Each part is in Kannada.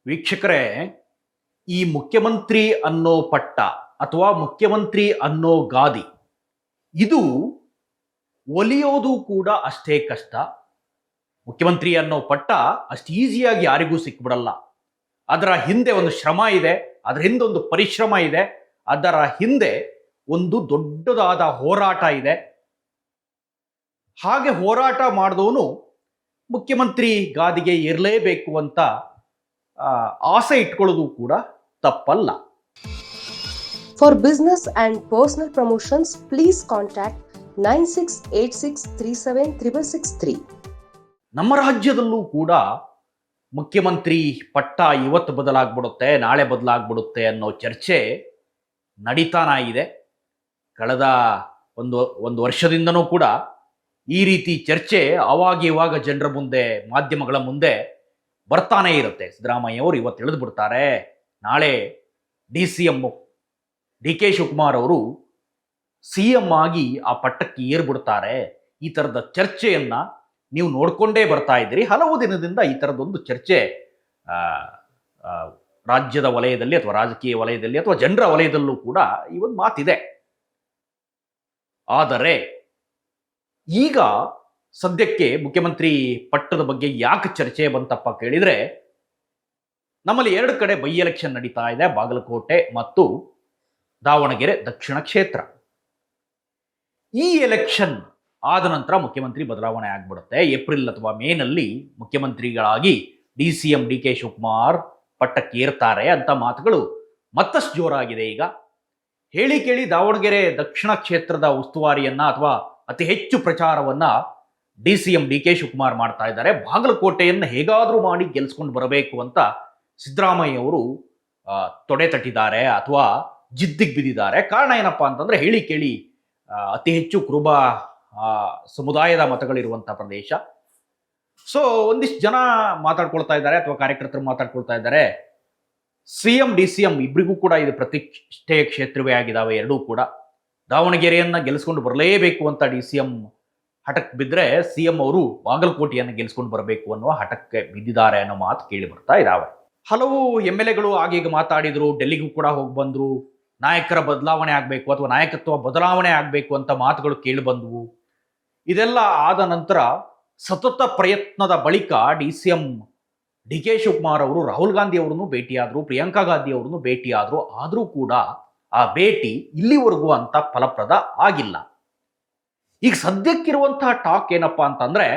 ವೀಕ್ಷಕರೇ, ಈ ಮುಖ್ಯಮಂತ್ರಿ ಅನ್ನೋ ಪಟ್ಟ ಅಥವಾ ಮುಖ್ಯಮಂತ್ರಿ ಅನ್ನೋ ಗಾದಿ ಇದು ಒಲಿಯೋದು ಕೂಡ ಅಷ್ಟೇ ಕಷ್ಟ. ಮುಖ್ಯಮಂತ್ರಿ ಅನ್ನೋ ಪಟ್ಟ ಅಷ್ಟು ಈಸಿಯಾಗಿ ಯಾರಿಗೂ ಸಿಕ್ಬಿಡಲ್ಲ. ಅದರ ಹಿಂದೆ ಒಂದು ಶ್ರಮ ಇದೆ, ಅದರ ಹಿಂದೆ ಒಂದು ಪರಿಶ್ರಮ ಇದೆ, ಅದರ ಹಿಂದೆ ಒಂದು ದೊಡ್ಡದಾದ ಹೋರಾಟ ಇದೆ. ಹಾಗೆ ಹೋರಾಟ ಮಾಡಿದವನು ಮುಖ್ಯಮಂತ್ರಿ ಗಾದಿಗೆ ಇರಲೇಬೇಕು ಅಂತ ಆಸೆ ಇಟ್ಕೊಳ್ಳೋದು ಕೂಡ ತಪ್ಪಲ್ಲ. For business and personal promotions, please contact 9686376663. ನಮ್ಮ ರಾಜ್ಯದಲ್ಲೂ ಕೂಡ ಮುಖ್ಯಮಂತ್ರಿ ಪಟ್ಟ ಇವತ್ತು ಬದಲಾಗ್ಬಿಡುತ್ತೆ, ನಾಳೆ ಬದಲಾಗ್ಬಿಡುತ್ತೆ ಅನ್ನೋ ಚರ್ಚೆ ನಡೀತಾನ ಇದೆ. ಕಳೆದ ಒಂದು ವರ್ಷದಿಂದನೂ ಕೂಡ ಈ ರೀತಿ ಚರ್ಚೆ ಇವಾಗ ಜನರ ಮುಂದೆ, ಮಾಧ್ಯಮಗಳ ಮುಂದೆ ಬರ್ತಾನೆ ಇರುತ್ತೆ. ಸಿದ್ದರಾಮಯ್ಯ ಅವರು ಇವತ್ತು ಇಳಿದು ಬಿಡ್ತಾರೆ, ನಾಳೆ DCM DK ಶಿವಕುಮಾರ್ ಅವರು CM ಆಗಿ ಆ ಪಟ್ಟಕ್ಕೆ ಏರ್ಬಿಡ್ತಾರೆ. ಈ ಥರದ ಚರ್ಚೆಯನ್ನ ನೀವು ನೋಡ್ಕೊಂಡೇ ಬರ್ತಾ ಇದ್ದೀರಿ. ಹಲವು ದಿನದಿಂದ ಈ ಥರದೊಂದು ಚರ್ಚೆ ರಾಜ್ಯದ ವಲಯದಲ್ಲಿ ಅಥವಾ ರಾಜಕೀಯ ವಲಯದಲ್ಲಿ ಅಥವಾ ಜನರ ವಲಯದಲ್ಲೂ ಕೂಡ ಈ ಒಂದು ಮಾತಿದೆ. ಆದರೆ ಈಗ ಸದ್ಯಕ್ಕೆ ಮುಖ್ಯಮಂತ್ರಿ ಪಟ್ಟದ ಬಗ್ಗೆ ಯಾಕೆ ಚರ್ಚೆ ಬಂತಪ್ಪ ಕೇಳಿದ್ರೆ, ನಮ್ಮಲ್ಲಿ ಎರಡು ಕಡೆ ಬೈ ಎಲೆಕ್ಷನ್ ನಡೀತಾ ಇದೆ, ಬಾಗಲಕೋಟೆ ಮತ್ತು ದಾವಣಗೆರೆ ದಕ್ಷಿಣ ಕ್ಷೇತ್ರ. ಈ ಎಲೆಕ್ಷನ್ ಆದ ನಂತರ ಮುಖ್ಯಮಂತ್ರಿ ಬದಲಾವಣೆ ಆಗ್ಬಿಡುತ್ತೆ. ಏಪ್ರಿಲ್ ಅಥವಾ ಮೇನಲ್ಲಿ ಮುಖ್ಯಮಂತ್ರಿಗಳಾಗಿ DCM DK ಶಿವಕುಮಾರ್ ಪಟ್ಟಕ್ಕೆ ಏರ್ತಾರೆ ಅಂತ ಮಾತುಗಳು ಮತ್ತಷ್ಟು ಜೋರಾಗಿದೆ. ಈಗ ಹೇಳಿ ಕೇಳಿ ದಾವಣಗೆರೆ ದಕ್ಷಿಣ ಕ್ಷೇತ್ರದ ಉಸ್ತುವಾರಿಯನ್ನ ಅಥವಾ ಅತಿ ಹೆಚ್ಚು ಪ್ರಚಾರವನ್ನ DCM DK ಶಿವಕುಮಾರ್ ಮಾಡ್ತಾ ಇದ್ದಾರೆ. ಬಾಗಲಕೋಟೆಯನ್ನು ಹೇಗಾದರೂ ಮಾಡಿ ಗೆಲ್ಸ್ಕೊಂಡು ಬರಬೇಕು ಅಂತ ಸಿದ್ದರಾಮಯ್ಯ ಅವರು ತೊಡೆ ತಟ್ಟಿದ್ದಾರೆ ಅಥವಾ ಜಿದ್ದಿಗೆ ಬಿದ್ದಿದ್ದಾರೆ. ಕಾರಣ ಏನಪ್ಪಾ ಅಂತಂದ್ರೆ, ಹೇಳಿ ಕೇಳಿ ಅತಿ ಹೆಚ್ಚು ಕುರುಬ ಸಮುದಾಯದ ಮತಗಳಿರುವಂಥ ಪ್ರದೇಶ. ಸೊ ಒಂದಿಷ್ಟು ಜನ ಮಾತಾಡ್ಕೊಳ್ತಾ ಇದ್ದಾರೆ ಅಥವಾ ಕಾರ್ಯಕರ್ತರು ಮಾತಾಡ್ಕೊಳ್ತಾ ಇದ್ದಾರೆ, CM DCM ಇಬ್ಬರಿಗೂ ಕೂಡ ಇದು ಪ್ರತಿಷ್ಠೆಯ ಕ್ಷೇತ್ರವೇ ಆಗಿದ್ದಾವೆ ಎರಡೂ ಕೂಡ. ದಾವಣಗೆರೆಯನ್ನ ಗೆಲ್ಲಿಸ್ಕೊಂಡು ಬರಲೇಬೇಕು ಅಂತ DCM ಹಠಕ್ಕೆ ಬಿದ್ದರೆ CM ಅವರು ಬಾಗಲಕೋಟೆಯನ್ನು ಗೆಲ್ಲಿಸ್ಕೊಂಡು ಬರಬೇಕು ಅನ್ನುವ ಹಠಕ್ಕೆ ಬಿದ್ದಿದ್ದಾರೆ ಅನ್ನೋ ಮಾತು ಕೇಳಿ ಬರ್ತಾ ಇದ್ದಾವೆ. ಹಲವು MLAಗಳು ಆಗೀಗ ಮಾತಾಡಿದ್ರು, ಡೆಲ್ಲಿಗೂ ಕೂಡ ಹೋಗಿ ಬಂದ್ರು, ನಾಯಕರ ಬದಲಾವಣೆ ಆಗಬೇಕು ಅಥವಾ ನಾಯಕತ್ವ ಬದಲಾವಣೆ ಆಗಬೇಕು ಅಂತ ಮಾತುಗಳು ಕೇಳಿ ಬಂದವು. ಇದೆಲ್ಲ ಆದ ನಂತರ ಸತತ ಪ್ರಯತ್ನದ ಬಳಿಕ DCM DK ಶಿವಕುಮಾರ್ ಅವರು ರಾಹುಲ್ ಗಾಂಧಿ ಅವರನ್ನು ಭೇಟಿಯಾದ್ರು, ಪ್ರಿಯಾಂಕಾ ಗಾಂಧಿ ಅವರನ್ನು ಭೇಟಿಯಾದ್ರು. ಆದರೂ ಕೂಡ ಆ ಭೇಟಿ ಇಲ್ಲಿವರೆಗೂ ಅಂತ ಫಲಪ್ರದ ಆಗಿಲ್ಲ. ಈಗ ಸದ್ಯಕ್ಕಿರುವಂತಹ ಟಾಕ್ ಏನಪ್ಪಾ ಅಂತಂದ್ರೆ,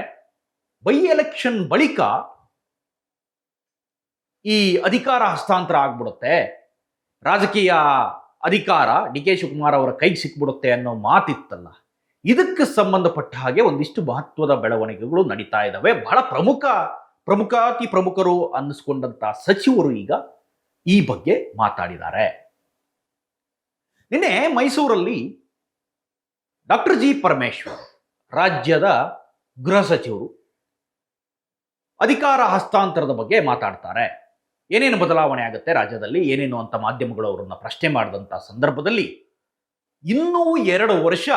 ಬೈ ಎಲೆಕ್ಷನ್ ಬಳಿಕ ಈ ಅಧಿಕಾರ ಹಸ್ತಾಂತರ ಆಗ್ಬಿಡುತ್ತೆ, ರಾಜಕೀಯ ಅಧಿಕಾರ DK ಶಿವಕುಮಾರ್ ಅವರ ಕೈಗೆ ಸಿಕ್ಬಿಡುತ್ತೆ ಅನ್ನೋ ಮಾತಿತ್ತಲ್ಲ. ಇದಕ್ಕೆ ಸಂಬಂಧಪಟ್ಟ ಹಾಗೆ ಒಂದಿಷ್ಟು ಮಹತ್ವದ ಬೆಳವಣಿಗೆಗಳು ನಡೀತಾ ಇದ್ದಾವೆ. ಬಹಳ ಪ್ರಮುಖಾತಿ ಪ್ರಮುಖರು ಅನ್ನಿಸ್ಕೊಂಡಂತ ಸಚಿವರು ಈಗ ಈ ಬಗ್ಗೆ ಮಾತಾಡಿದ್ದಾರೆ. ನಿನ್ನೆ ಮೈಸೂರಲ್ಲಿ ಡಾಕ್ಟರ್ G ಪರಮೇಶ್ವರ್ ರಾಜ್ಯದ ಗೃಹ ಸಚಿವರು ಅಧಿಕಾರ ಹಸ್ತಾಂತರದ ಬಗ್ಗೆ ಮಾತಾಡ್ತಾರೆ. ಏನೇನು ಬದಲಾವಣೆ ಆಗುತ್ತೆ ರಾಜ್ಯದಲ್ಲಿ, ಏನೇನು ಅಂತ ಮಾಧ್ಯಮಗಳು ಅವರನ್ನ ಪ್ರಶ್ನೆ ಮಾಡಿದಂಥ ಸಂದರ್ಭದಲ್ಲಿ, ಇನ್ನೂ 2 ವರ್ಷ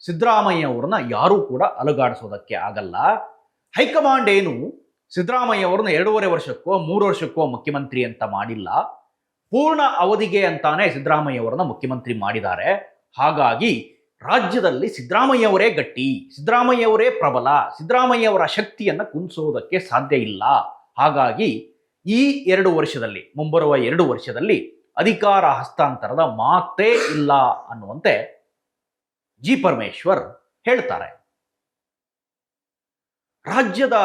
ಸಿದ್ದರಾಮಯ್ಯ ಅವರನ್ನ ಯಾರೂ ಕೂಡ ಅಲುಗಾಡಿಸೋದಕ್ಕೆ ಆಗಲ್ಲ. ಹೈಕಮಾಂಡ್ ಏನು ಸಿದ್ದರಾಮಯ್ಯ ಅವರನ್ನ 2.5 ವರ್ಷಕ್ಕೋ 3 ವರ್ಷಕ್ಕೋ ಮುಖ್ಯಮಂತ್ರಿ ಅಂತ ಮಾಡಿಲ್ಲ, ಪೂರ್ಣ ಅವಧಿಗೆ ಅಂತಾನೆ ಸಿದ್ದರಾಮಯ್ಯ ಅವರನ್ನ ಮುಖ್ಯಮಂತ್ರಿ ಮಾಡಿದ್ದಾರೆ. ಹಾಗಾಗಿ ರಾಜ್ಯದಲ್ಲಿ ಸಿದ್ದರಾಮಯ್ಯ ಅವರೇ ಗಟ್ಟಿ, ಸಿದ್ದರಾಮಯ್ಯ ಅವರೇ ಪ್ರಬಲ, ಸಿದ್ದರಾಮಯ್ಯ ಅವರ ಶಕ್ತಿಯನ್ನು ಕುಂದಿಸೋದಕ್ಕೆ ಸಾಧ್ಯ ಇಲ್ಲ. ಹಾಗಾಗಿ ಈ 2 ವರ್ಷದಲ್ಲಿ, ಮುಂಬರುವ 2 ವರ್ಷದಲ್ಲಿ ಅಧಿಕಾರ ಹಸ್ತಾಂತರದ ಮಾತೇ ಇಲ್ಲ ಅನ್ನುವಂತೆ G ಪರಮೇಶ್ವರ್ ಹೇಳ್ತಾರೆ. ರಾಜ್ಯದ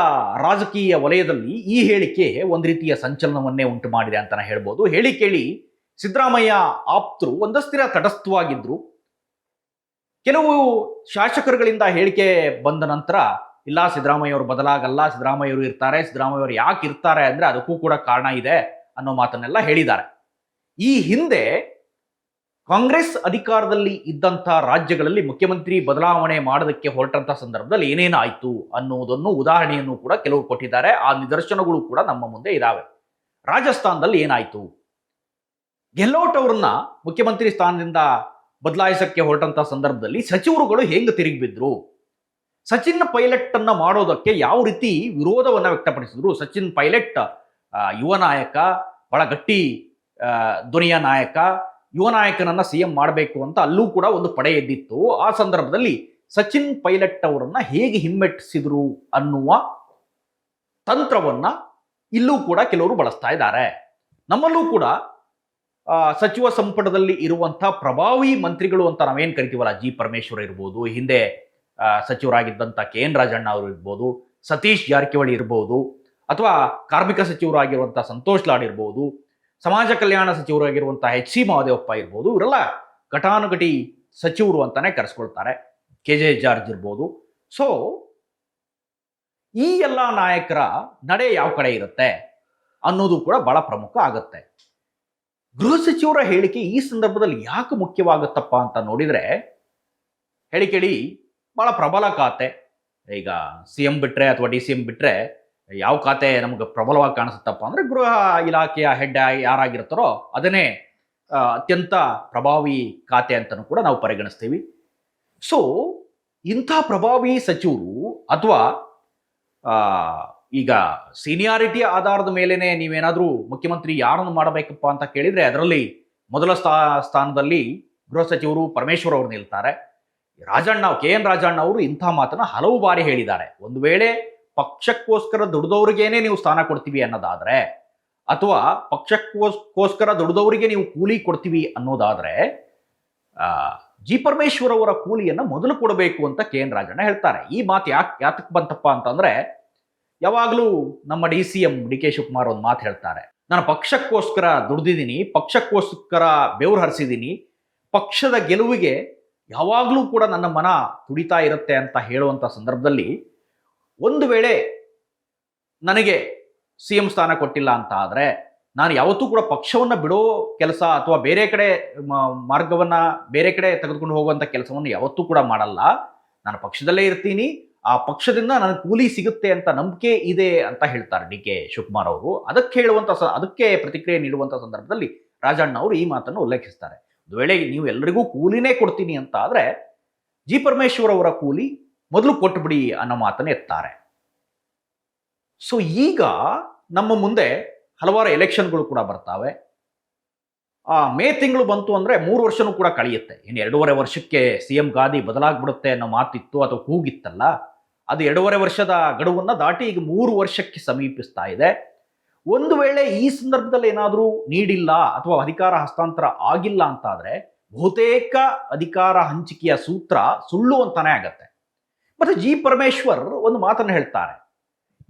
ರಾಜಕೀಯ ವಲಯದಲ್ಲಿ ಈ ಹೇಳಿಕೆ ಒಂದು ರೀತಿಯ ಸಂಚಲನವನ್ನೇ ಉಂಟು ಮಾಡಿದೆ ಅಂತಾನೆ ಹೇಳ್ಬೋದು. ಹೇಳಿ ಕೇಳಿ ಸಿದ್ದರಾಮಯ್ಯ ಆಪ್ತರು ಒಂದಸ್ತಿರ ತಟಸ್ಥವಾಗಿದ್ರು. ಕೆಲವು ಶಾಸಕರುಗಳಿಂದ ಹೇಳಿಕೆ ಬಂದ ನಂತರ, ಇಲ್ಲ ಸಿದ್ದರಾಮಯ್ಯ ಅವರು ಬದಲಾಗಲ್ಲ, ಸಿದ್ದರಾಮಯ್ಯ ಅವರು ಇರ್ತಾರೆ, ಸಿದ್ದರಾಮಯ್ಯ ಅವರು ಯಾಕೆ ಇರ್ತಾರೆ ಅಂದ್ರೆ ಅದಕ್ಕೂ ಕೂಡ ಕಾರಣ ಇದೆ ಅನ್ನೋ ಮಾತನ್ನೆಲ್ಲ ಹೇಳಿದ್ದಾರೆ. ಈ ಹಿಂದೆ ಕಾಂಗ್ರೆಸ್ ಅಧಿಕಾರದಲ್ಲಿ ಇದ್ದಂಥ ರಾಜ್ಯಗಳಲ್ಲಿ ಮುಖ್ಯಮಂತ್ರಿ ಬದಲಾವಣೆ ಮಾಡೋದಕ್ಕೆ ಹೊರಟಂತ ಸಂದರ್ಭದಲ್ಲಿ ಏನೇನಾಯ್ತು ಅನ್ನುವುದನ್ನು ಉದಾಹರಣೆಯನ್ನು ಕೂಡ ಕೆಲವರು ಕೊಟ್ಟಿದ್ದಾರೆ. ಆ ನಿದರ್ಶನಗಳು ಕೂಡ ನಮ್ಮ ಮುಂದೆ ಇದಾವೆ. ರಾಜಸ್ಥಾನದಲ್ಲಿ ಏನಾಯ್ತು, ಗೆಹ್ಲೋಟ್ ಅವರನ್ನ ಮುಖ್ಯಮಂತ್ರಿ ಸ್ಥಾನದಿಂದ ಬದಲಾಯಿಸಕ್ಕೆ ಹೊರಟಂತ ಸಂದರ್ಭದಲ್ಲಿ ಸಚಿವರುಗಳು ಹೆಂಗೆ ತಿರುಗಿ ಬಿದ್ರು, ಸಚಿನ್ ಪೈಲಟ್ ಅನ್ನ ಮಾಡೋದಕ್ಕೆ ಯಾವ ರೀತಿ ವಿರೋಧವನ್ನ ವ್ಯಕ್ತಪಡಿಸಿದ್ರು. ಸಚಿನ್ ಪೈಲಟ್ ಯುವ ನಾಯಕ, ಬಹಳ ಗಟ್ಟಿ ಧ್ವನಿಯ ನಾಯಕ, ಯುವ ನಾಯಕನನ್ನ CM ಮಾಡಬೇಕು ಅಂತ ಅಲ್ಲೂ ಕೂಡ ಒಂದು ಪಡೆ ಎದ್ದಿತ್ತು. ಆ ಸಂದರ್ಭದಲ್ಲಿ ಸಚಿನ್ ಪೈಲಟ್ ಅವರನ್ನ ಹೇಗೆ ಹಿಮ್ಮೆಟ್ಟಿಸಿದ್ರು ಅನ್ನುವ ತಂತ್ರವನ್ನ ಇಲ್ಲೂ ಕೂಡ ಕೆಲವರು ಬಳಸ್ತಾ ಇದ್ದಾರೆ. ನಮ್ಮಲ್ಲೂ ಕೂಡ ಸಚಿವ ಸಂಪುಟದಲ್ಲಿ ಇರುವಂತಹ ಪ್ರಭಾವಿ ಮಂತ್ರಿಗಳು ಅಂತ ನಾವೇನ್ ಕರಿತೀವಲ್ಲ, ಜಿ ಪರಮೇಶ್ವರ್ ಇರ್ಬೋದು, ಹಿಂದೆ ಸಚಿವರಾಗಿದ್ದಂಥ KN ರಾಜಣ್ಣ ಅವರು ಇರ್ಬೋದು, ಸತೀಶ್ ಜಾರಕಿಹೊಳಿ ಇರ್ಬೋದು, ಅಥವಾ ಕಾರ್ಮಿಕ ಸಚಿವರಾಗಿರುವಂತಹ ಸಂತೋಷ್ ಲಾಡ್ ಇರ್ಬೋದು, ಸಮಾಜ ಕಲ್ಯಾಣ ಸಚಿವರಾಗಿರುವಂತಹ HC ಮಹದೇವಪ್ಪ ಇರ್ಬೋದು, ಇವರೆಲ್ಲ ಘಟಾನುಘಟಿ ಸಚಿವರು ಅಂತಾನೆ ಕರೆಸ್ಕೊಳ್ತಾರೆ. KJ ಜಾರ್ಜ್ ಇರ್ಬೋದು. ಸೊ ಈ ಎಲ್ಲ ನಾಯಕರ ನಡೆ ಯಾವ ಕಡೆ ಇರುತ್ತೆ ಅನ್ನೋದು ಕೂಡ ಬಹಳ ಪ್ರಮುಖ ಆಗುತ್ತೆ. ಗೃಹ ಸಚಿವರ ಹೇಳಿಕೆ ಈ ಸಂದರ್ಭದಲ್ಲಿ ಯಾಕೆ ಮುಖ್ಯವಾಗುತ್ತಪ್ಪ ಅಂತ ನೋಡಿದ್ರೆ, ಹೇಳಿ ಕೇಳಿ ಬಹಳ ಪ್ರಬಲ ಖಾತೆ. ಈಗ CM ಬಿಟ್ರೆ ಅಥವಾ DCM ಬಿಟ್ರೆ ಯಾವ ಖಾತೆ ನಮ್ಗೆ ಪ್ರಬಲವಾಗಿ ಕಾಣಿಸುತ್ತಪ್ಪ ಅಂದ್ರೆ ಗೃಹ ಇಲಾಖೆಯ ಹೆಡ್ ಯಾರಾಗಿರ್ತಾರೋ ಅದನ್ನೇ ಅತ್ಯಂತ ಪ್ರಭಾವಿ ಖಾತೆ ಅಂತಲೂ ಕೂಡ ನಾವು ಪರಿಗಣಿಸ್ತೀವಿ. ಸೊ ಇಂಥ ಪ್ರಭಾವಿ ಸಚಿವರು ಅಥವಾ ಈಗ ಸೀನಿಯಾರಿಟಿ ಆಧಾರದ ಮೇಲೆನೆ ನೀವೇನಾದ್ರೂ ಮುಖ್ಯಮಂತ್ರಿ ಯಾರನ್ನು ಮಾಡಬೇಕಪ್ಪ ಅಂತ ಕೇಳಿದ್ರೆ ಅದರಲ್ಲಿ ಮೊದಲ ಸ್ಥಾನದಲ್ಲಿ ಗೃಹ ಸಚಿವರು ಪರಮೇಶ್ವರ್ ಅವರು ನಿಲ್ತಾರೆ. KN ರಾಜಣ್ಣ ಅವರು ಇಂಥ ಮಾತನ್ನ ಹಲವು ಬಾರಿ ಹೇಳಿದ್ದಾರೆ. ಒಂದು ವೇಳೆ ಪಕ್ಷಕ್ಕೋಸ್ಕರ ದುಡಿದವ್ರಿಗೇನೆ ನೀವು ಸ್ಥಾನ ಕೊಡ್ತೀವಿ ಅನ್ನೋದಾದ್ರೆ, ಅಥವಾ ಪಕ್ಷಕ್ಕೋಸ್ಕರ ದುಡಿದವರಿಗೆ ನೀವು ಕೂಲಿ ಕೊಡ್ತೀವಿ ಅನ್ನೋದಾದ್ರೆ ಜಿ ಪರಮೇಶ್ವರ್ ಅವರ ಕೂಲಿಯನ್ನ ಮೊದಲು ಕೊಡಬೇಕು ಅಂತ KN ರಾಜಣ್ಣ ಹೇಳ್ತಾರೆ. ಈ ಮಾತು ಯಾತಕ್ಕೆ ಬಂತಪ್ಪ ಅಂತಂದ್ರೆ, ಯಾವಾಗಲೂ ನಮ್ಮ DCM DK ಶಿವಕುಮಾರ್ ಒಂದು ಮಾತು ಹೇಳ್ತಾರೆ, ನಾನು ಪಕ್ಷಕ್ಕೋಸ್ಕರ ದುಡ್ದಿದ್ದೀನಿ, ಪಕ್ಷಕ್ಕೋಸ್ಕರ ಬೆವರು ಹರಿಸಿದ್ದೀನಿ, ಪಕ್ಷದ ಗೆಲುವಿಗೆ ಯಾವಾಗಲೂ ಕೂಡ ನನ್ನ ಮನ ತುಡಿತಾ ಇರುತ್ತೆ ಅಂತ ಹೇಳುವಂಥ ಸಂದರ್ಭದಲ್ಲಿ, ಒಂದು ವೇಳೆ ನನಗೆ CM ಸ್ಥಾನ ಕೊಟ್ಟಿಲ್ಲ ಅಂತ ಆದರೆ ನಾನು ಯಾವತ್ತೂ ಕೂಡ ಪಕ್ಷವನ್ನು ಬಿಡೋ ಕೆಲಸ ಅಥವಾ ಬೇರೆ ಕಡೆ ಮಾರ್ಗವನ್ನು ಬೇರೆ ಕಡೆ ತೆಗೆದುಕೊಂಡು ಹೋಗುವಂಥ ಕೆಲಸವನ್ನು ಯಾವತ್ತೂ ಕೂಡ ಮಾಡಲ್ಲ. ನಾನು ಪಕ್ಷದಲ್ಲೇ ಇರ್ತೀನಿ, ಆ ಪಕ್ಷದಿಂದ ನನಗೆ ಕೂಲಿ ಸಿಗುತ್ತೆ ಅಂತ ನಂಬಿಕೆ ಇದೆ ಅಂತ ಹೇಳ್ತಾರೆ DK ಶಿವಕುಮಾರ್ ಅವರು. ಅದಕ್ಕೆ ಪ್ರತಿಕ್ರಿಯೆ ನೀಡುವಂಥ ಸಂದರ್ಭದಲ್ಲಿ ರಾಜಣ್ಣ ಅವರು ಈ ಮಾತನ್ನು ಉಲ್ಲೇಖಿಸ್ತಾರೆ. ಒಂದು ವೇಳೆ ನೀವು ಎಲ್ಲರಿಗೂ ಕೂಲಿನೇ ಕೊಡ್ತೀನಿ ಅಂತ ಆದರೆ ಜಿ ಪರಮೇಶ್ವರ್ ಅವರ ಕೂಲಿ ಮೊದಲು ಕೊಟ್ಟುಬಿಡಿ ಅನ್ನೋ ಮಾತನ್ನು ಎತ್ತಾರೆ. ಸೊ ಈಗ ನಮ್ಮ ಮುಂದೆ ಹಲವಾರು ಎಲೆಕ್ಷನ್ಗಳು ಕೂಡ ಬರ್ತಾವೆ. ಮೇ ತಿಂಗಳು ಬಂತು ಅಂದರೆ 3 ವರ್ಷನೂ ಕೂಡ ಕಳೆಯುತ್ತೆ. ಇನ್ನು 2.5 ವರ್ಷಕ್ಕೆ CM ಗಾದಿ ಬದಲಾಗ್ಬಿಡುತ್ತೆ ಅನ್ನೋ ಮಾತಿತ್ತು ಅಥವಾ ಕೂಗಿತ್ತಲ್ಲ, ಅದು 2.5 ವರ್ಷದ ಗಡುವನ್ನು ದಾಟಿ ಈಗ 3 ವರ್ಷಕ್ಕೆ ಸಮೀಪಿಸ್ತಾ ಇದೆ. ಒಂದು ವೇಳೆ ಈ ಸಂದರ್ಭದಲ್ಲಿ ಏನಾದರೂ ನೀಡಿಲ್ಲ ಅಥವಾ ಅಧಿಕಾರ ಹಸ್ತಾಂತರ ಆಗಿಲ್ಲ ಅಂತಾದರೆ ಬಹುತೇಕ ಅಧಿಕಾರ ಹಂಚಿಕೆಯ ಸೂತ್ರ ಸುಳ್ಳು ಅಂತಾನೆ ಆಗತ್ತೆ. ಮತ್ತೆ ಜಿ ಪರಮೇಶ್ವರ್ ಒಂದು ಮಾತನ್ನು ಹೇಳ್ತಾರೆ,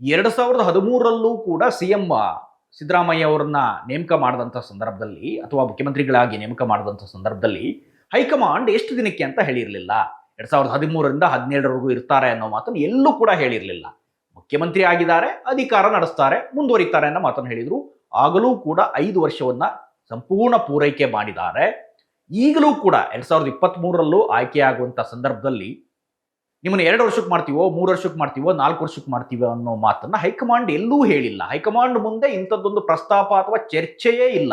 2013ರಲ್ಲೂ ಕೂಡ CM ಸಿದ್ದರಾಮಯ್ಯ ಅವರನ್ನ ನೇಮಕ ಮಾಡಿದಂಥ ಸಂದರ್ಭದಲ್ಲಿ ಅಥವಾ ಮುಖ್ಯಮಂತ್ರಿಗಳಾಗಿ ನೇಮಕ ಮಾಡಿದಂಥ ಸಂದರ್ಭದಲ್ಲಿ ಹೈಕಮಾಂಡ್ ಎಷ್ಟು ದಿನಕ್ಕೆ ಅಂತ ಹೇಳಿರಲಿಲ್ಲ. 2013ರಿಂದ 17ರವರೆಗೂ ಇರ್ತಾರೆ ಅನ್ನೋ ಮಾತನ್ನು ಎಲ್ಲೂ ಕೂಡ ಹೇಳಿರಲಿಲ್ಲ. ಮುಖ್ಯಮಂತ್ರಿ ಆಗಿದ್ದಾರೆ, ಅಧಿಕಾರ ನಡೆಸ್ತಾರೆ, ಮುಂದುವರಿತಾರೆ ಅನ್ನೋ ಮಾತನ್ನು ಹೇಳಿದ್ರು. ಆಗಲೂ ಕೂಡ 5 ವರ್ಷವನ್ನ ಸಂಪೂರ್ಣ ಪೂರೈಕೆ ಮಾಡಿದ್ದಾರೆ. ಈಗಲೂ ಕೂಡ 2023ರಲ್ಲೂ ಆಯ್ಕೆಯಾಗುವಂಥ ಸಂದರ್ಭದಲ್ಲಿ ನಿಮ್ಮನ್ನು 2 ವರ್ಷಕ್ಕೆ ಮಾಡ್ತೀವೋ, 3 ವರ್ಷಕ್ಕೆ ಮಾಡ್ತೀವೋ, 4 ವರ್ಷಕ್ಕೆ ಮಾಡ್ತೀವೋ ಅನ್ನೋ ಮಾತನ್ನ ಹೈಕಮಾಂಡ್ ಎಲ್ಲೂ ಹೇಳಿಲ್ಲ. ಹೈಕಮಾಂಡ್ ಮುಂದೆ ಇಂಥದ್ದೊಂದು ಪ್ರಸ್ತಾಪ ಅಥವಾ ಚರ್ಚೆಯೇ ಇಲ್ಲ.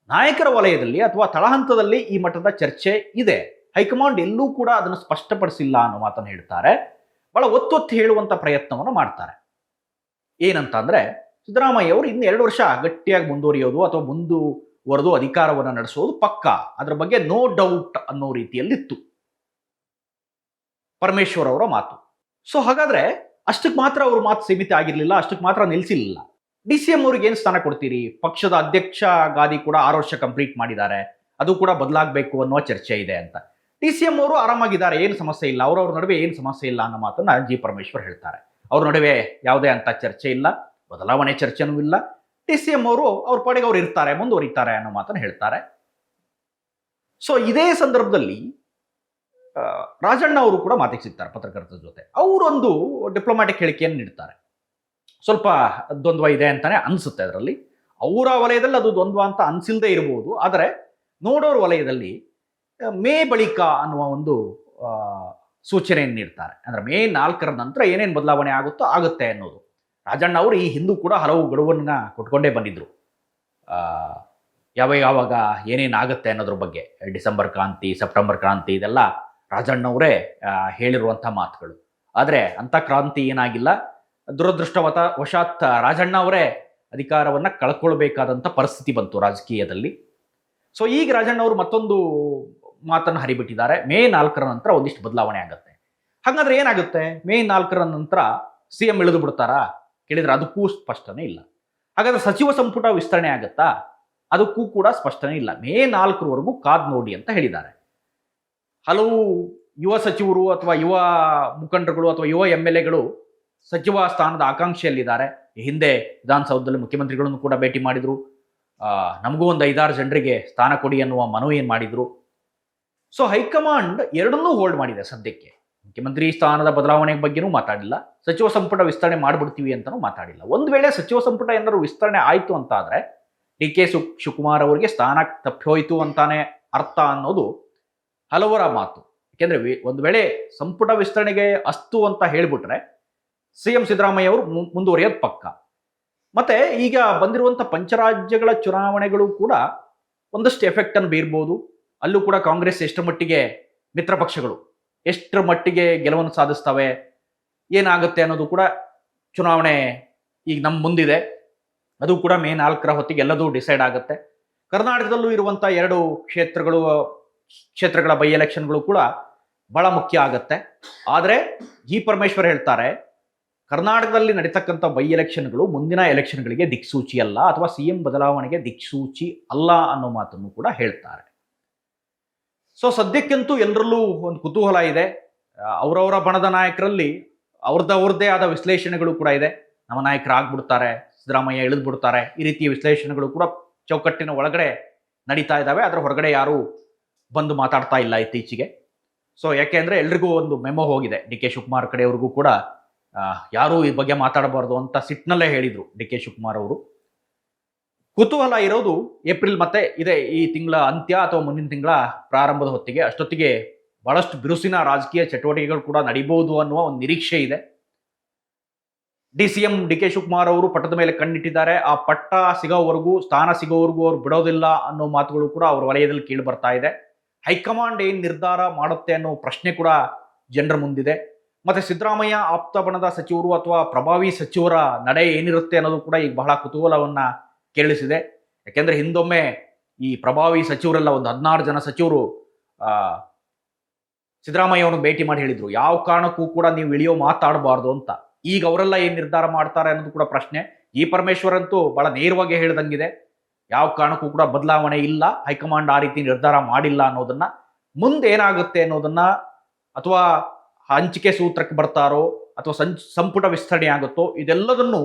ನಾಯಕರ ವಲಯದಲ್ಲಿ ಅಥವಾ ತಳಹಂತದಲ್ಲಿ ಈ ಮಟ್ಟದ ಚರ್ಚೆ ಇದೆ, ಹೈಕಮಾಂಡ್ ಎಲ್ಲೂ ಕೂಡ ಅದನ್ನು ಸ್ಪಷ್ಟಪಡಿಸಿಲ್ಲ ಅನ್ನೋ ಮಾತನ್ನು ಹೇಳ್ತಾರೆ. ಬಹಳ ಒತ್ತೊತ್ತು ಹೇಳುವಂಥ ಪ್ರಯತ್ನವನ್ನು ಮಾಡ್ತಾರೆ. ಏನಂತ ಅಂದ್ರೆ, ಸಿದ್ದರಾಮಯ್ಯ ಅವರು ಇನ್ನು 2 ವರ್ಷ ಗಟ್ಟಿಯಾಗಿ ಮುಂದುವರಿಯೋದು ಅಥವಾ ಮುಂದುವರೆದು ಅಧಿಕಾರವನ್ನು ನಡೆಸೋದು ಪಕ್ಕ, ಅದರ ಬಗ್ಗೆ ನೋ ಡೌಟ್ ಅನ್ನೋ ರೀತಿಯಲ್ಲಿತ್ತು ಪರಮೇಶ್ವರ್ ಅವರ ಮಾತು. ಸೊ ಹಾಗಾದ್ರೆ ಅಷ್ಟಕ್ಕೆ ಮಾತ್ರ ಅವ್ರ ಮಾತು ಸೀಮಿತ ಆಗಿರಲಿಲ್ಲ, ಅಷ್ಟಕ್ಕೆ ಮಾತ್ರ ನಿಲ್ಲಿಸಿಲ್ಲ. DCM ಅವ್ರಿಗೆ ಏನು ಸ್ಥಾನ ಕೊಡ್ತೀರಿ? ಪಕ್ಷದ ಅಧ್ಯಕ್ಷ ಗಾದಿ ಕೂಡ 6 ವರ್ಷ ಕಂಪ್ಲೀಟ್ ಮಾಡಿದ್ದಾರೆ, ಅದು ಕೂಡ ಬದಲಾಗಬೇಕು ಅನ್ನೋ ಚರ್ಚೆ ಇದೆ ಅಂತ. DCM ಅವರು ಆರಾಮಾಗಿದ್ದಾರೆ, ಏನು ಸಮಸ್ಯೆ ಇಲ್ಲ, ಅವ್ರವ್ರ ನಡುವೆ ಏನು ಸಮಸ್ಯೆ ಇಲ್ಲ ಅನ್ನೋ ಮಾತನ್ನ ಜಿ ಪರಮೇಶ್ವರ್ ಹೇಳ್ತಾರೆ. ಅವ್ರ ನಡುವೆ ಯಾವುದೇ ಅಂತ ಚರ್ಚೆ ಇಲ್ಲ, ಬದಲಾವಣೆ ಚರ್ಚೆನೂ ಇಲ್ಲ. DCM ಅವರು ಅವ್ರ ಪಾಡಿಗೆ ಅವ್ರು ಇರ್ತಾರೆ, ಮುಂದುವರಿತಾರೆ ಅನ್ನೋ ಮಾತನ್ನು ಹೇಳ್ತಾರೆ. ಸೊ ಇದೇ ಸಂದರ್ಭದಲ್ಲಿ ರಾಜಣ್ಣ ಅವರು ಕೂಡ ಮಾತಿಗೆ ಸಿಗ್ತಾರೆ ಪತ್ರಕರ್ತರ ಜೊತೆ. ಅವರೊಂದು ಡಿಪ್ಲೊಮ್ಯಾಟಿಕ್ ಹೇಳಿಕೆಯನ್ನು ನೀಡ್ತಾರೆ. ಸ್ವಲ್ಪ ದ್ವಂದ್ವ ಇದೆ ಅಂತಾನೆ ಅನಿಸುತ್ತೆ ಅದರಲ್ಲಿ. ಅವರ ವಲಯದಲ್ಲಿ ಅದು ದ್ವಂದ್ವ ಅಂತ ಅನಿಸಿಲ್ಲದೆ ಇರಬಹುದು, ಆದರೆ ನೋಡೋರ ವಲಯದಲ್ಲಿ ಮೇ ಬಳಿಕ ಅನ್ನುವ ಒಂದು ಸೂಚನೆಯನ್ನು ನೀಡ್ತಾರೆ. ಅಂದರೆ ಮೇ 4ರ ನಂತರ ಏನೇನು ಬದಲಾವಣೆ ಆಗುತ್ತೋ ಆಗುತ್ತೆ ಅನ್ನೋದು. ರಾಜಣ್ಣ ಅವರು ಈ ಹಿಂದೂ ಕೂಡ ಹಲವು ಗಡುವನ್ನು ಕೊಟ್ಕೊಂಡೇ ಬಂದಿದ್ರು, ಯಾವಾಗ ಏನೇನಾಗುತ್ತೆ ಅನ್ನೋದ್ರ ಬಗ್ಗೆ. ಡಿಸೆಂಬರ್ ಕ್ರಾಂತಿ, ಸೆಪ್ಟೆಂಬರ್ ಕ್ರಾಂತಿ, ಇದೆಲ್ಲ ರಾಜಣ್ಣವರೇ ಹೇಳಿರುವಂಥ ಮಾತುಗಳು. ಆದರೆ ಅಂಥ ಕ್ರಾಂತಿ ಏನಾಗಿಲ್ಲ. ದುರದೃಷ್ಟವಶಾತ್ ರಾಜಣ್ಣ ಅವರೇ ಅಧಿಕಾರವನ್ನು ಕಳ್ಕೊಳ್ಬೇಕಾದಂಥ ಪರಿಸ್ಥಿತಿ ಬಂತು ರಾಜಕೀಯದಲ್ಲಿ. ಸೊ ಈಗ ರಾಜಣ್ಣ ಅವರು ಮತ್ತೊಂದು ಮಾತನ್ನು ಹರಿಬಿಟ್ಟಿದ್ದಾರೆ. ಮೇ 4ರ ನಂತರ ಒಂದಿಷ್ಟು ಬದಲಾವಣೆ ಆಗುತ್ತೆ. ಹಾಗಾದ್ರೆ ಏನಾಗುತ್ತೆ? ಮೇ 4ರ ನಂತರ CM ಇಳಿದು ಬಿಡ್ತಾರಾ ಕೇಳಿದ್ರೆ ಅದಕ್ಕೂ ಸ್ಪಷ್ಟನೆ ಇಲ್ಲ. ಹಾಗಾದ್ರೆ ಸಚಿವ ಸಂಪುಟ ವಿಸ್ತರಣೆ ಆಗುತ್ತಾ? ಅದಕ್ಕೂ ಕೂಡ ಸ್ಪಷ್ಟನೆ ಇಲ್ಲ. ಮೇ 4ರವರೆಗೂ ಕಾದ್ ನೋಡಿ ಅಂತ ಹೇಳಿದ್ದಾರೆ. ಹಲವು ಯುವ ಸಚಿವರು ಅಥವಾ ಯುವ ಮುಖಂಡರುಗಳು ಅಥವಾ ಯುವ MLAಗಳು ಸಚಿವ ಸ್ಥಾನದ ಆಕಾಂಕ್ಷೆಯಲ್ಲಿದ್ದಾರೆ. ಹಿಂದೆ ವಿಧಾನಸೌಧದಲ್ಲಿ ಮುಖ್ಯಮಂತ್ರಿಗಳನ್ನು ಕೂಡ ಭೇಟಿ ಮಾಡಿದ್ರು. ನಮಗೂ ಒಂದು 5-6 ಜನರಿಗೆ ಸ್ಥಾನ ಕೊಡಿ ಅನ್ನುವ ಮನವಿಯನ್ನು ಮಾಡಿದ್ರು. ಸೊ ಹೈಕಮಾಂಡ್ ಎರಡನ್ನೂ ಹೋಲ್ಡ್ ಮಾಡಿದೆ ಸದ್ಯಕ್ಕೆ. ಮುಖ್ಯಮಂತ್ರಿ ಸ್ಥಾನದ ಬದಲಾವಣೆ ಬಗ್ಗೆನೂ ಮಾತಾಡಿಲ್ಲ, ಸಚಿವ ಸಂಪುಟ ವಿಸ್ತರಣೆ ಮಾಡಿಬಿಡ್ತೀವಿ ಅಂತಲೂ ಮಾತಾಡಿಲ್ಲ. ಒಂದು ವೇಳೆ ಸಚಿವ ಸಂಪುಟ ಏನಾದ್ರು ವಿಸ್ತರಣೆ ಆಯಿತು ಅಂತ ಆದರೆ DK ಶಿವಕುಮಾರ್ ಅವರಿಗೆ ಸ್ಥಾನ ತಪ್ಪೋಯ್ತು ಅಂತಾನೆ ಅರ್ಥ ಅನ್ನೋದು ಹಲವರ ಮಾತು. ಯಾಕೆಂದ್ರೆ ಒಂದು ವೇಳೆ ಸಂಪುಟ ವಿಸ್ತರಣೆಗೆ ಅಸ್ತು ಅಂತ ಹೇಳಿಬಿಟ್ರೆ CM ಸಿದ್ದರಾಮಯ್ಯ ಅವರು ಮುಂದುವರಿಯೋದು ಪಕ್ಕ. ಮತ್ತೆ ಈಗ ಬಂದಿರುವಂಥ ಪಂಚರಾಜ್ಯಗಳ ಚುನಾವಣೆಗಳು ಕೂಡ ಒಂದಷ್ಟು ಎಫೆಕ್ಟ್ ಅನ್ನು ಬೀರ್ಬೋದು. ಅಲ್ಲೂ ಕೂಡ ಕಾಂಗ್ರೆಸ್ ಎಷ್ಟರ ಮಟ್ಟಿಗೆ ಮಿತ್ರ ಪಕ್ಷಗಳು ಎಷ್ಟರ ಮಟ್ಟಿಗೆ ಗೆಲುವನ್ನು ಸಾಧಿಸ್ತವೆ, ಏನಾಗುತ್ತೆ ಅನ್ನೋದು ಕೂಡ ಚುನಾವಣೆ ಈಗ ನಮ್ಮ ಮುಂದಿದೆ. ಅದು ಕೂಡ ಮೇ 4ರ ಹೊತ್ತಿಗೆ ಎಲ್ಲದೂ ಡಿಸೈಡ್ ಆಗುತ್ತೆ. ಕರ್ನಾಟಕದಲ್ಲೂ ಇರುವಂಥ 2 ಕ್ಷೇತ್ರಗಳ ಬೈ ಎಲೆಕ್ಷನ್ಗಳು ಕೂಡ ಬಹಳ ಮುಖ್ಯ ಆಗುತ್ತೆ. ಆದರೆ ಜಿ ಪರಮೇಶ್ವರ್ ಹೇಳ್ತಾರೆ, ಕರ್ನಾಟಕದಲ್ಲಿ ನಡೀತಕ್ಕಂಥ ಬೈ ಎಲೆಕ್ಷನ್ಗಳು ಮುಂದಿನ ಎಲೆಕ್ಷನ್ಗಳಿಗೆ ದಿಕ್ಸೂಚಿ ಅಲ್ಲ, ಅಥವಾ CM ಬದಲಾವಣೆಗೆ ದಿಕ್ಸೂಚಿ ಅಲ್ಲ ಅನ್ನೋ ಮಾತನ್ನು ಕೂಡ ಹೇಳ್ತಾರೆ. ಸೊ ಸದ್ಯಕ್ಕಂತೂ ಎಲ್ಲರಲ್ಲೂ ಒಂದು ಕುತೂಹಲ ಇದೆ. ಅವರವರ ಬಣದ ನಾಯಕರಲ್ಲಿ ಅವ್ರದ್ದೇ ಆದ ವಿಶ್ಲೇಷಣೆಗಳು ಕೂಡ ಇದೆ. ನಮ್ಮ ನಾಯಕರು ಆಗ್ಬಿಡ್ತಾರೆ, ಸಿದ್ದರಾಮಯ್ಯ ಇಳಿದು ಬಿಡ್ತಾರೆ, ಈ ರೀತಿಯ ವಿಶ್ಲೇಷಣೆಗಳು ಕೂಡ ಚೌಕಟ್ಟಿನ ಒಳಗಡೆ ನಡೀತಾ ಇದ್ದಾವೆ. ಅದರ ಹೊರಗಡೆ ಯಾರೂ ಬಂದು ಮಾತಾಡ್ತಾ ಇಲ್ಲ ಇತ್ತೀಚೆಗೆ. ಸೊ ಯಾಕೆ ಅಂದರೆ ಎಲ್ರಿಗೂ ಒಂದು ಮೆಮೊ ಹೋಗಿದೆ. DK ಶಿವಕುಮಾರ್ ಕಡೆಯವ್ರಿಗೂ ಕೂಡ ಯಾರೂ ಈ ಬಗ್ಗೆ ಮಾತಾಡಬಾರ್ದು ಅಂತ ಸಿಟ್ನಲ್ಲೇ ಹೇಳಿದರು DK ಶಿವಕುಮಾರ್ ಅವರು. ಕುತೂಹಲ ಇರೋದು ಏಪ್ರಿಲ್ ಮತ್ತೆ ಈ ತಿಂಗಳ ಅಂತ್ಯ ಅಥವಾ ಮುಂದಿನ ತಿಂಗಳ ಪ್ರಾರಂಭದ ಹೊತ್ತಿಗೆ. ಅಷ್ಟೊತ್ತಿಗೆ ಬಹಳಷ್ಟು ಬಿರುಸಿನ ರಾಜಕೀಯ ಚಟುವಟಿಕೆಗಳು ಕೂಡ ನಡೀಬಹುದು ಅನ್ನುವ ಒಂದು ನಿರೀಕ್ಷೆ ಇದೆ. CM DK ಶಿವಕುಮಾರ್ ಅವರು ಪಟ್ಟದ ಮೇಲೆ ಕಣ್ಣಿಟ್ಟಿದ್ದಾರೆ. ಆ ಪಟ್ಟ ಸಿಗೋವರೆಗೂ, ಸ್ಥಾನ ಸಿಗೋವರೆಗೂ ಅವ್ರು ಬಿಡೋದಿಲ್ಲ ಅನ್ನೋ ಮಾತುಗಳು ಕೂಡ ಅವ್ರ ವಲಯದಲ್ಲಿ ಕೇಳಿ ಬರ್ತಾ ಇದೆ. ಹೈಕಮಾಂಡ್ ಏನು ನಿರ್ಧಾರ ಮಾಡುತ್ತೆ ಅನ್ನೋ ಪ್ರಶ್ನೆ ಕೂಡ ಜನರ ಮುಂದಿದೆ. ಮತ್ತೆ ಸಿದ್ದರಾಮಯ್ಯ ಆಪ್ತ ಬಣದ ಸಚಿವರು ಅಥವಾ ಪ್ರಭಾವಿ ಸಚಿವರ ನಡೆ ಏನಿರುತ್ತೆ ಅನ್ನೋದು ಕೂಡ ಈಗ ಬಹಳ ಕುತೂಹಲವನ್ನ ಕೇಳಿಸಿದೆ. ಯಾಕೆಂದ್ರೆ ಹಿಂದೊಮ್ಮೆ ಈ ಪ್ರಭಾವಿ ಸಚಿವರೆಲ್ಲ ಒಂದು 16 ಜನ ಸಚಿವರು ಸಿದ್ದರಾಮಯ್ಯವನ್ನು ಭೇಟಿ ಮಾಡಿ ಹೇಳಿದ್ರು, ಯಾವ ಕಾರಣಕ್ಕೂ ಕೂಡ ನೀವು ಇಳಿಯೋ ಮಾತಾಡಬಾರ್ದು ಅಂತ. ಈಗ ಅವರೆಲ್ಲ ಏನು ನಿರ್ಧಾರ ಮಾಡ್ತಾರೆ ಅನ್ನೋದು ಕೂಡ ಪ್ರಶ್ನೆ. ಜಿ ಪರಮೇಶ್ವರ್ ಅಂತೂ ಬಹಳ ನೇರವಾಗಿ ಹೇಳಿದಂಗಿದೆ, ಯಾವ ಕಾರಣಕ್ಕೂ ಕೂಡ ಬದಲಾವಣೆ ಇಲ್ಲ, ಹೈಕಮಾಂಡ್ ಆ ರೀತಿ ನಿರ್ಧಾರ ಮಾಡಿಲ್ಲ ಅನ್ನೋದನ್ನ. ಮುಂದೆ ಏನಾಗುತ್ತೆ ಅನ್ನೋದನ್ನ, ಅಥವಾ ಹಂಚಿಕೆ ಸೂತ್ರಕ್ಕೆ ಬರ್ತಾರೋ ಅಥವಾ ಸಂಪುಟ ವಿಸ್ತರಣೆ ಆಗುತ್ತೋ, ಇದೆಲ್ಲದನ್ನು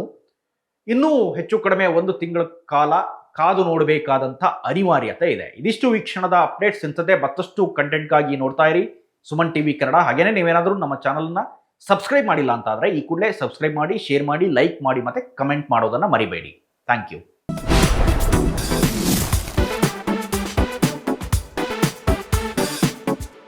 ಇನ್ನೂ ಹೆಚ್ಚು ಕಡಿಮೆ 1 ತಿಂಗಳ ಕಾಲ ಕಾದು ನೋಡಬೇಕಾದಂಥ ಅನಿವಾರ್ಯತೆ ಇದೆ. ಇದಿಷ್ಟು ವೀಕ್ಷಣದ ಅಪ್ಡೇಟ್ಸ್. ಇಂಥದ್ದೇ ಮತ್ತಷ್ಟು ಕಂಟೆಂಟ್ಗಾಗಿ ನೋಡ್ತಾ ಇರಿ ಸುಮನ್ TV ಕನ್ನಡ. ಹಾಗೇನೇ ನೀವೇನಾದರೂ ನಮ್ಮ ಚಾನಲ್ನ ಸಬ್ಸ್ಕ್ರೈಬ್ ಮಾಡಿಲ್ಲ ಅಂತ ಆದರೆ ಈ ಕೂಡಲೇ ಸಬ್ಸ್ಕ್ರೈಬ್ ಮಾಡಿ, ಶೇರ್ ಮಾಡಿ, ಲೈಕ್ ಮಾಡಿ, ಮತ್ತೆ ಕಮೆಂಟ್ ಮಾಡೋದನ್ನು ಮರಿಬೇಡಿ. Thank you.